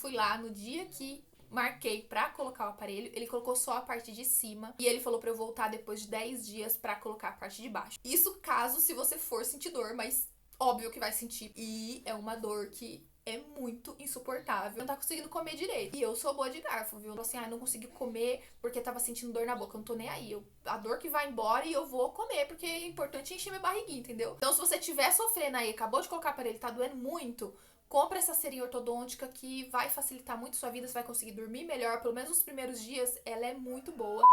fui lá no dia que marquei pra colocar o aparelho, ele colocou só a parte de cima e ele falou pra eu voltar depois de 10 dias pra colocar a parte de baixo. Isso caso se você for sentir dor, mas óbvio que vai sentir. E é uma dor que é muito insuportável. Não tá conseguindo comer direito. E eu sou boa de garfo, viu? Assim, não consegui comer porque tava sentindo dor na boca. Eu não tô nem aí. A dor que vai embora e eu vou comer, porque é importante encher minha barriguinha, entendeu? Então, se você tiver sofrendo aí, acabou de colocar o aparelho, tá doendo muito, compra essa seringa ortodôntica que vai facilitar muito sua vida. Você vai conseguir dormir melhor. Pelo menos nos primeiros dias, ela é muito boa.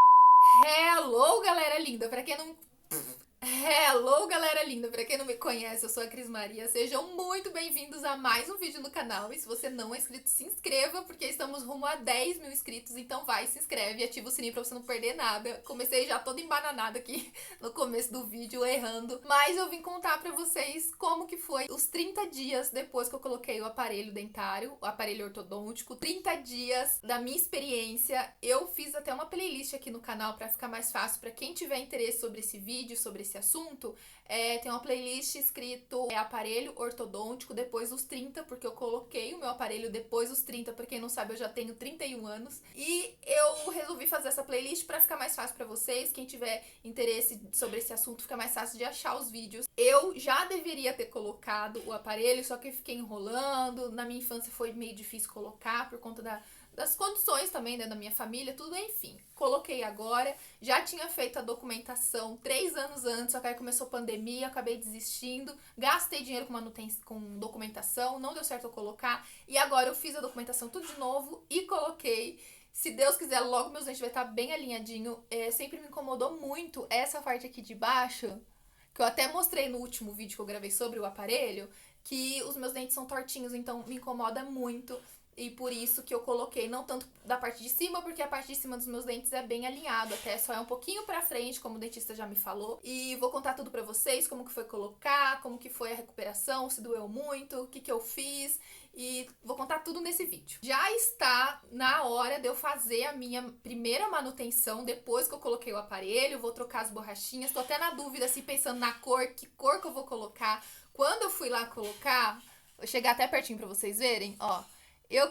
Hello, galera linda! Pra quem não... Hello, galera linda! Pra quem não me conhece, eu sou a Cris Maria. Sejam muito bem-vindos a mais um vídeo no canal. E se você não é inscrito, se inscreva, porque estamos rumo a 10 mil inscritos. Então vai, se inscreve e ativa o sininho pra você não perder nada. Comecei já toda embananada aqui no começo do vídeo, errando. Mas eu vim contar pra vocês como que foi os 30 dias depois que eu coloquei o aparelho dentário, o aparelho ortodôntico. 30 dias da minha experiência. Eu fiz até uma playlist aqui no canal pra ficar mais fácil pra quem tiver interesse sobre esse vídeo, sobre esse assunto. Tem uma playlist escrito aparelho ortodôntico depois dos 30, porque eu coloquei o meu aparelho depois dos 30, pra quem não sabe eu já tenho 31 anos, e eu resolvi fazer essa playlist pra ficar mais fácil pra vocês, quem tiver interesse sobre esse assunto, fica mais fácil de achar os vídeos. Eu já deveria ter colocado o aparelho, só que eu fiquei enrolando, na minha infância foi meio difícil colocar por conta das condições também, né, da minha família, tudo, enfim. Coloquei agora, já tinha feito a documentação 3 anos antes, só que aí começou a pandemia, acabei desistindo, gastei dinheiro com documentação, não deu certo eu colocar, e agora eu fiz a documentação tudo de novo e coloquei. Se Deus quiser, logo meus dentes vai estar bem alinhadinho. Sempre me incomodou muito essa parte aqui de baixo, que eu até mostrei no último vídeo que eu gravei sobre o aparelho, que os meus dentes são tortinhos, então me incomoda muito. E por isso que eu coloquei, não tanto da parte de cima, porque a parte de cima dos meus dentes é bem alinhado, até só é um pouquinho pra frente, como o dentista já me falou. E vou contar tudo pra vocês, como que foi colocar, como que foi a recuperação, se doeu muito, o que que eu fiz. E vou contar tudo nesse vídeo. Já está na hora de eu fazer a minha primeira manutenção depois que eu coloquei o aparelho. Vou trocar as borrachinhas, tô até na dúvida, assim, pensando na cor, que cor que eu vou colocar. Quando eu fui lá colocar, vou chegar até pertinho pra vocês verem, ó. Eu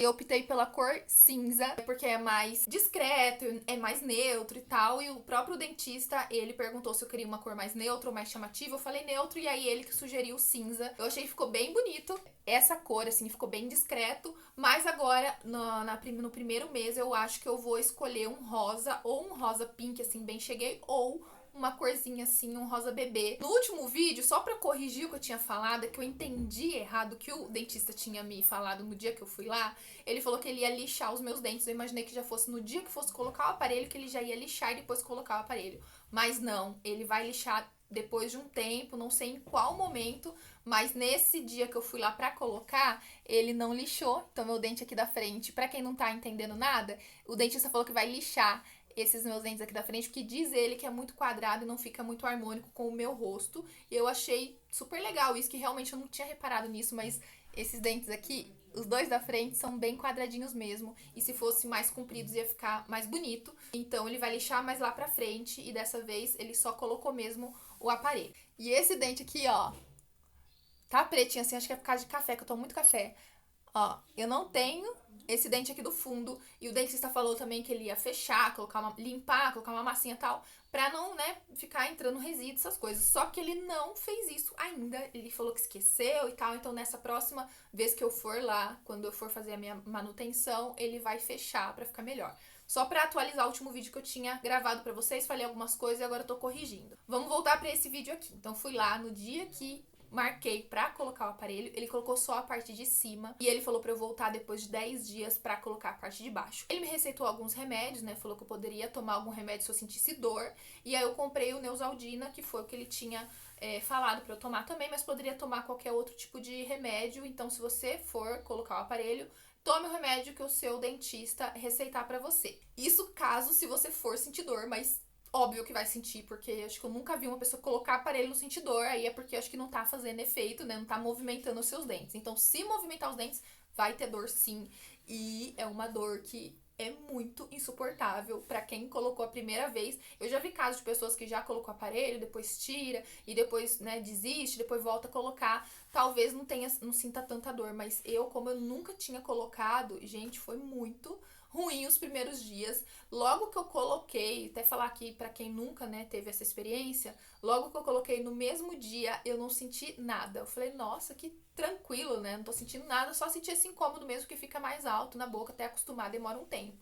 optei pela cor cinza, porque é mais discreto, é mais neutro e tal. E o próprio dentista, ele perguntou se eu queria uma cor mais neutra ou mais chamativa. Eu falei neutro, e aí ele que sugeriu o cinza. Eu achei que ficou bem bonito. Essa cor, assim, ficou bem discreto. Mas agora, no primeiro mês, eu acho que eu vou escolher um rosa, ou um rosa pink, assim, bem cheguei, ou uma corzinha assim, um rosa bebê. No último vídeo, só pra corrigir o que eu tinha falado, é que eu entendi errado o que o dentista tinha me falado no dia que eu fui lá. Ele falou que ele ia lixar os meus dentes. Eu imaginei que já fosse no dia que fosse colocar o aparelho, que ele já ia lixar e depois colocar o aparelho. Mas não, ele vai lixar depois de um tempo, não sei em qual momento, mas nesse dia que eu fui lá pra colocar, ele não lixou. Então meu dente aqui da frente, pra quem não tá entendendo nada, o dentista falou que vai lixar esses meus dentes aqui da frente, porque diz ele que é muito quadrado e não fica muito harmônico com o meu rosto. E eu achei super legal isso, que realmente eu não tinha reparado nisso, mas esses dentes aqui, os dois da frente, são bem quadradinhos mesmo. E se fosse mais compridos ia ficar mais bonito. Então ele vai lixar mais lá pra frente e dessa vez ele só colocou mesmo o aparelho. E esse dente aqui, ó, tá pretinho assim, acho que é por causa de café, que eu tomo muito café. Ó, eu não tenho esse dente aqui do fundo. E o dentista falou também que ele ia fechar, limpar, colocar uma massinha e tal, pra não, né, ficar entrando resíduo, essas coisas. Só que ele não fez isso ainda. Ele falou que esqueceu e tal. Então nessa próxima vez que eu for lá, quando eu for fazer a minha manutenção, ele vai fechar pra ficar melhor. Só pra atualizar o último vídeo que eu tinha gravado pra vocês, falei algumas coisas e agora eu tô corrigindo. Vamos voltar pra esse vídeo aqui. Então fui lá no dia que marquei pra colocar o aparelho, ele colocou só a parte de cima e ele falou pra eu voltar depois de 10 dias pra colocar a parte de baixo. Ele me receitou alguns remédios, né, falou que eu poderia tomar algum remédio se eu sentisse dor, e aí eu comprei o Neosaldina, que foi o que ele tinha falado pra eu tomar também, mas poderia tomar qualquer outro tipo de remédio. Então se você for colocar o aparelho, tome o remédio que o seu dentista receitar pra você. Isso caso se você for sentir dor, mas óbvio que vai sentir, porque acho que eu nunca vi uma pessoa colocar aparelho no sentir dor, aí é porque acho que não tá fazendo efeito, né? Não tá movimentando os seus dentes. Então, se movimentar os dentes, vai ter dor sim. E é uma dor que é muito insuportável pra quem colocou a primeira vez. Eu já vi casos de pessoas que já colocou o aparelho, depois tira e depois, né, desiste, depois volta a colocar. Talvez não sinta tanta dor, mas como eu nunca tinha colocado, gente, foi muito ruim os primeiros dias. Logo que eu coloquei, até falar aqui pra quem nunca, né, teve essa experiência, logo que eu coloquei no mesmo dia, eu não senti nada. Eu falei, nossa, que tranquilo, né? Não tô sentindo nada, só senti esse incômodo mesmo que fica mais alto na boca, até acostumar, demora um tempo.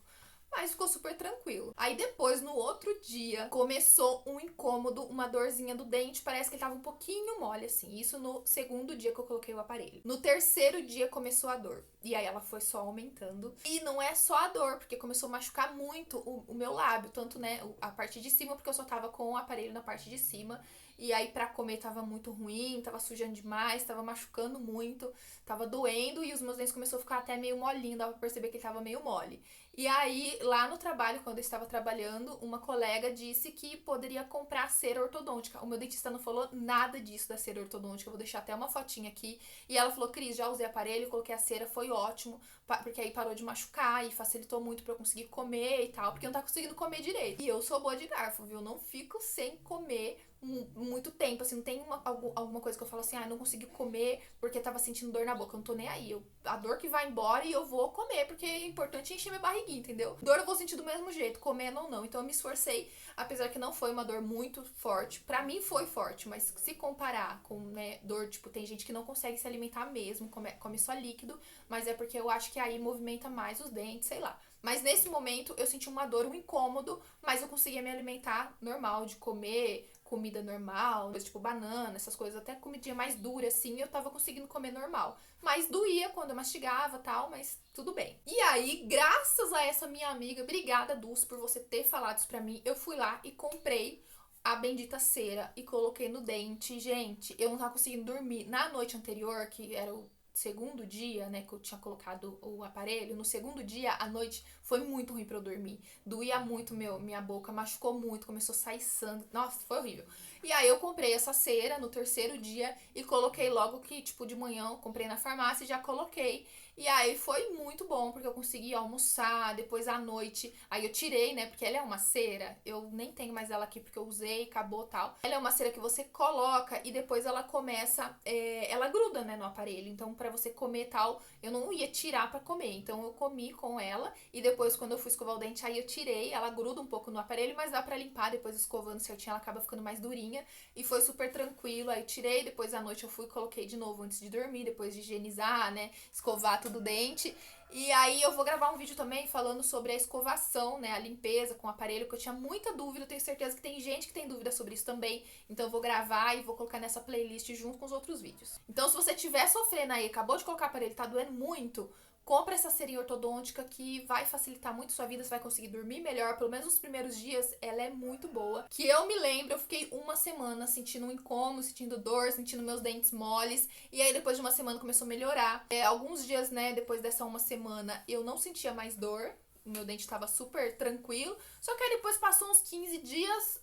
Mas ficou super tranquilo. Aí depois, no outro dia, começou um incômodo, uma dorzinha do dente. Parece que ele tava um pouquinho mole, assim. Isso no segundo dia que eu coloquei o aparelho. No terceiro dia começou a dor. E aí ela foi só aumentando. E não é só a dor, porque começou a machucar muito o meu lábio. Tanto, né, a parte de cima, porque eu só tava com o aparelho na parte de cima. E aí pra comer tava muito ruim, tava sujando demais, tava machucando muito, tava doendo e os meus dentes começaram a ficar até meio molinho, dava pra perceber que ele tava meio mole. E aí, lá no trabalho, quando eu estava trabalhando, uma colega disse que poderia comprar cera ortodôntica. O meu dentista não falou nada disso da cera ortodôntica, eu vou deixar até uma fotinha aqui. E ela falou, Cris, já usei aparelho, coloquei a cera, foi ótimo, porque aí parou de machucar e facilitou muito pra eu conseguir comer e tal, porque eu não tava conseguindo comer direito. E eu sou boa de garfo, viu? Não fico sem comer muito tempo, assim, não tem alguma coisa que eu falo assim, não consegui comer porque tava sentindo dor na boca, eu não tô nem aí, a dor que vai embora e eu vou comer, porque é importante encher minha barriguinha, entendeu? Dor eu vou sentir do mesmo jeito, comendo ou não, então eu me esforcei, apesar que não foi uma dor muito forte, pra mim foi forte, mas se comparar com, né, dor, tipo, tem gente que não consegue se alimentar mesmo, come só líquido, mas é porque eu acho que aí movimenta mais os dentes, sei lá. Mas nesse momento eu senti uma dor, um incômodo, mas eu conseguia me alimentar normal, de comer comida normal, tipo banana, essas coisas, até comidinha mais dura assim, eu tava conseguindo comer normal. Mas doía quando eu mastigava, tal, mas tudo bem. E aí, graças a essa minha amiga, obrigada, Dulce, por você ter falado isso pra mim, eu fui lá e comprei a bendita cera e coloquei no dente. Gente, eu não tava conseguindo dormir. Na noite anterior, que era o segundo dia, né, que eu tinha colocado o aparelho, no segundo dia, à noite, foi muito ruim pra eu dormir. Doía muito minha boca, machucou muito, começou a sair sangue. Nossa, foi horrível. E aí eu comprei essa cera no terceiro dia e coloquei logo que, tipo, de manhã, eu comprei na farmácia e já coloquei. E aí foi muito bom, porque eu consegui almoçar, depois à noite, aí eu tirei, né, porque ela é uma cera, eu nem tenho mais ela aqui porque eu usei, acabou tal. Ela é uma cera que você coloca e depois ela começa, ela gruda, né, no aparelho, então pra você comer tal, eu não ia tirar pra comer, então eu comi com ela e depois quando eu fui escovar o dente, aí eu tirei, ela gruda um pouco no aparelho, mas dá pra limpar, depois escovando certinho, ela acaba ficando mais durinha e foi super tranquilo, aí eu tirei, depois à noite eu fui e coloquei de novo antes de dormir, depois de higienizar, né, escovar do dente. E aí eu vou gravar um vídeo também falando sobre a escovação, né, a limpeza com o aparelho, que eu tinha muita dúvida, eu tenho certeza que tem gente que tem dúvida sobre isso também. Então eu vou gravar e vou colocar nessa playlist junto com os outros vídeos. Então se você estiver sofrendo aí, acabou de colocar o aparelho, tá doendo muito, compra essa cerinha ortodôntica que vai facilitar muito sua vida, você vai conseguir dormir melhor, pelo menos nos primeiros dias, ela é muito boa. Que eu me lembro, eu fiquei uma semana sentindo um incômodo, sentindo dor, sentindo meus dentes moles, e aí depois de uma semana começou a melhorar. Alguns dias, né, depois dessa uma semana, eu não sentia mais dor, o meu dente tava super tranquilo, só que aí depois passou uns 15 dias,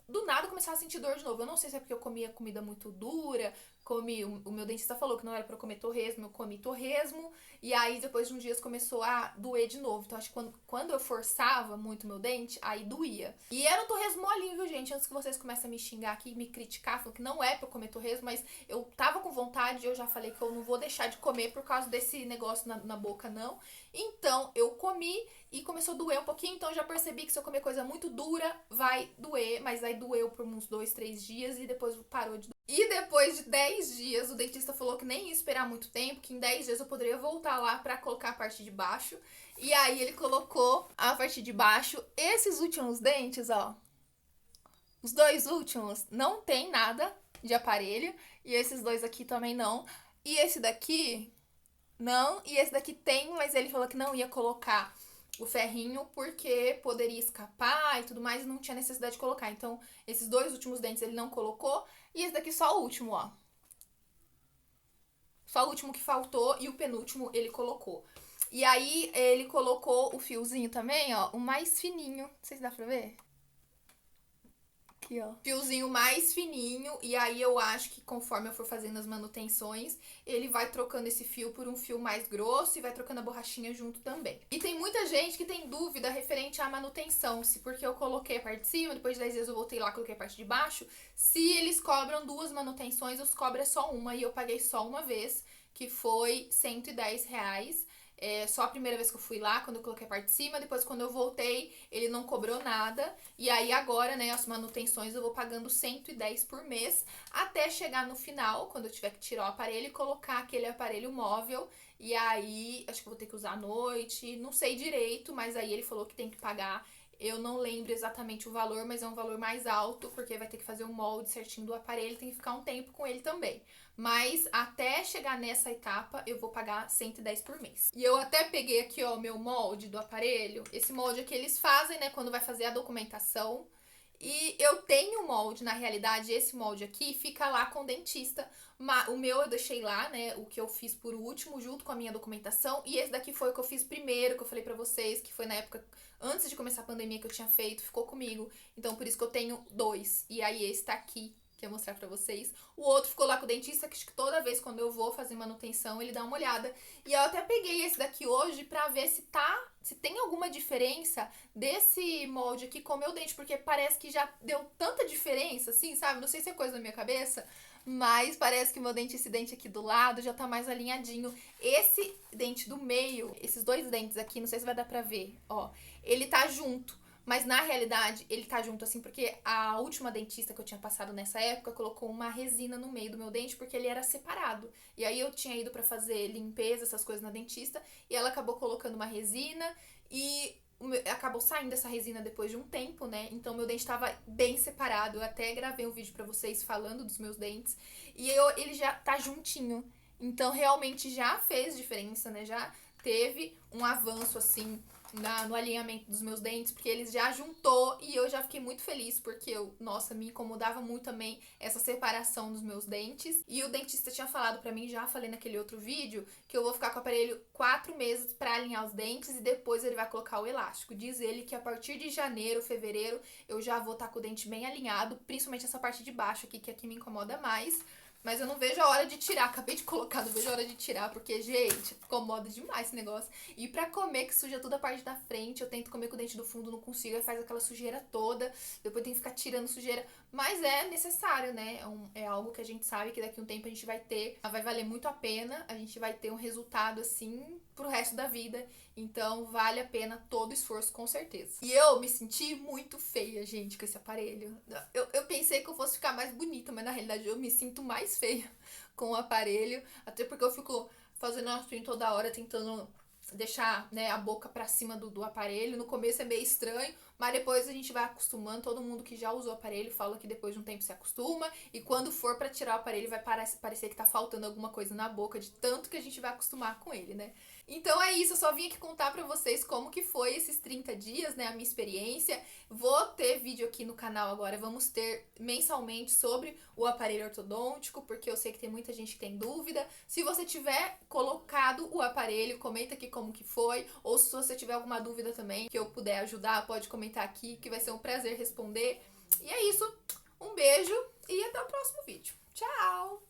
do nada eu começava a sentir dor de novo. Eu não sei se é porque eu comia comida muito dura, o meu dentista falou que não era pra eu comer torresmo, eu comi torresmo, e aí depois de uns dias começou a doer de novo. Então acho que quando eu forçava muito meu dente, aí doía. E era um torresmo molinho, viu, gente? Antes que vocês comecem a me xingar aqui e me criticar, falando que não é pra eu comer torresmo, mas eu tava com vontade, eu já falei que eu não vou deixar de comer por causa desse negócio na boca, não. Então eu comi e começou a doer um pouquinho, então eu já percebi que se eu comer coisa muito dura, vai doer, mas aí doeu por uns 2, 3 dias e depois parou de doer. E depois de 10 dias, o dentista falou que nem ia esperar muito tempo, que em 10 dias eu poderia voltar lá pra colocar a parte de baixo. E aí ele colocou a parte de baixo. Esses últimos dentes, ó, os dois últimos, não tem nada de aparelho. E esses dois aqui também não. E esse daqui, não. E esse daqui tem, mas ele falou que não ia colocar o ferrinho porque poderia escapar e tudo mais, e não tinha necessidade de colocar. Então, esses dois últimos dentes ele não colocou, e esse daqui só o último, ó. Só o último que faltou e o penúltimo ele colocou. E aí, ele colocou o fiozinho também, ó, o mais fininho. Não sei se dá pra ver. Aqui, ó. Fiozinho mais fininho. E aí eu acho que conforme eu for fazendo as manutenções, ele vai trocando esse fio por um fio mais grosso e vai trocando a borrachinha junto também. E tem muita gente que tem dúvida referente à manutenção. Se porque eu coloquei a parte de cima, depois de 10 dias eu voltei lá, coloquei a parte de baixo. Se eles cobram 2 manutenções, os cobra só uma. E eu paguei só uma vez, que foi R$ 110. Só a primeira vez que eu fui lá, quando eu coloquei a parte de cima. Depois, quando eu voltei, ele não cobrou nada. E aí, agora, né, as manutenções eu vou pagando 110 por mês. Até chegar no final, quando eu tiver que tirar o aparelho e colocar aquele aparelho móvel. E aí, acho que eu vou ter que usar à noite. Não sei direito, mas aí ele falou que tem que pagar. Eu não lembro exatamente o valor, mas é um valor mais alto, porque vai ter que fazer o molde certinho do aparelho. Tem que ficar um tempo com ele também. Mas até chegar nessa etapa, eu vou pagar 110 por mês. E eu até peguei aqui, ó, o meu molde do aparelho. Esse molde aqui eles fazem, né, quando vai fazer a documentação. E eu tenho molde, na realidade, esse molde aqui fica lá com o dentista. O meu eu deixei lá, né, o que eu fiz por último, junto com a minha documentação. E esse daqui foi o que eu fiz primeiro, que eu falei pra vocês, que foi na época, antes de começar a pandemia que eu tinha feito, ficou comigo. Então, por isso que eu tenho 2. E aí, esse tá aqui, que eu vou mostrar pra vocês. O outro ficou lá com o dentista, que toda vez quando eu vou fazer manutenção, ele dá uma olhada. E eu até peguei esse daqui hoje pra ver se tem alguma diferença desse molde aqui com o meu dente, porque parece que já deu tanta diferença, assim, sabe? Não sei se é coisa da minha cabeça, mas parece que meu dente, esse dente aqui do lado, já tá mais alinhadinho. Esse dente do meio, esses 2 dentes aqui, não sei se vai dar pra ver, ó, ele tá junto. Mas na realidade, ele tá junto assim, porque a última dentista que eu tinha passado nessa época colocou uma resina no meio do meu dente, porque ele era separado. E aí eu tinha ido pra fazer limpeza, essas coisas na dentista, e ela acabou colocando uma resina e acabou saindo essa resina depois de um tempo, né? Então meu dente tava bem separado. Eu até gravei um vídeo pra vocês falando dos meus dentes. E ele já tá juntinho. Então realmente já fez diferença, né? Já teve um avanço assim no alinhamento dos meus dentes, porque eles já juntou e eu já fiquei muito feliz, porque nossa, me incomodava muito também essa separação dos meus dentes. E o dentista tinha falado pra mim, já falei naquele outro vídeo, que eu vou ficar com o aparelho 4 meses pra alinhar os dentes e depois ele vai colocar o elástico. Diz ele que a partir de janeiro, fevereiro, eu já vou estar com o dente bem alinhado, principalmente essa parte de baixo aqui, que aqui me incomoda mais. Mas eu não vejo a hora de tirar. Acabei de colocar, não vejo a hora de tirar, porque, gente, incomoda demais esse negócio. E pra comer, que suja toda a parte da frente, eu tento comer com o dente do fundo, não consigo, aí faz aquela sujeira toda. Depois tem que ficar tirando sujeira. Mas é necessário, né? É algo que a gente sabe que daqui a um tempo a gente vai ter. Vai valer muito a pena. A gente vai ter um resultado, assim, pro resto da vida. Então, vale a pena todo o esforço, com certeza. E eu me senti muito feia, gente, com esse aparelho. Eu pensei que eu fosse ficar mais bonita, mas na realidade eu me sinto mais feia com o aparelho. Até porque eu fico fazendo assim toda hora, tentando deixar, né, a boca pra cima do aparelho. No começo é meio estranho, mas depois a gente vai acostumando. Todo mundo que já usou o aparelho fala que depois de um tempo se acostuma. E quando for pra tirar o aparelho vai parecer que tá faltando alguma coisa na boca, de tanto que a gente vai acostumar com ele, né? Então é isso, eu só vim aqui contar pra vocês como que foi esses 30 dias, né, a minha experiência. Vou ter vídeo aqui no canal agora, vamos ter mensalmente sobre o aparelho ortodôntico, porque eu sei que tem muita gente que tem dúvida. Se você tiver colocado o aparelho, comenta aqui como que foi, ou se você tiver alguma dúvida também que eu puder ajudar, pode comentar aqui, que vai ser um prazer responder. E é isso, um beijo e até o próximo vídeo. Tchau!